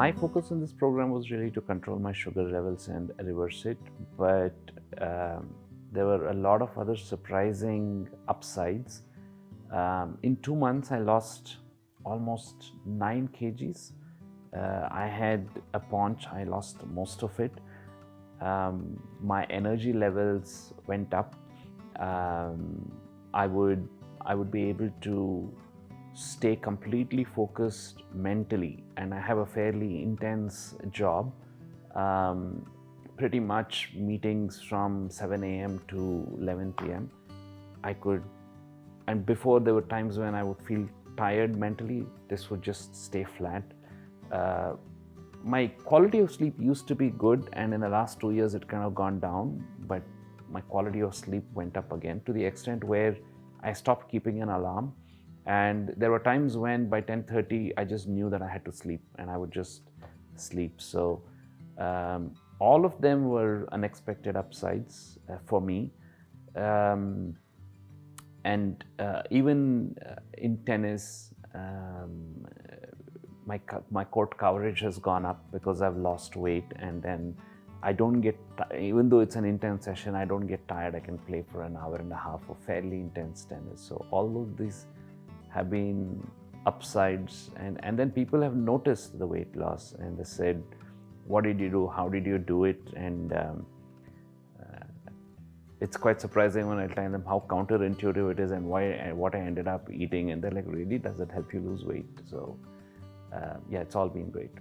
my focus in this program was really to control my sugar levels and reverse it, but there were a lot of other surprising upsides. In 2 months, I lost almost 9 kgs. I had a paunch, I lost most of it. My energy levels went up. I would be able to stay completely focused mentally, and I have a fairly intense job. Pretty much meetings from 7 a.m. to 11 p.m. And before there were times when I would feel tired mentally, this would just stay flat. My quality of sleep used to be good, and in the last 2 years it kind of gone down, but my quality of sleep went up again to the extent where I stopped keeping an alarm. And there were times when by 10:30 I just knew that I had to sleep, and I would just sleep. So all of them were unexpected upsides for me. And even in tennis, my court coverage has gone up because I've lost weight, and then I don't get, even though it's an intense session, I don't get tired. I can play for an hour and a half of fairly intense tennis. So all of these have been upsides, and then people have noticed the weight loss, and they said, what did you do, how did you do it? And it's quite surprising when I tell them how counterintuitive it is and what I ended up eating, and they're like, really, does it help you lose weight? So yeah, it's all been great.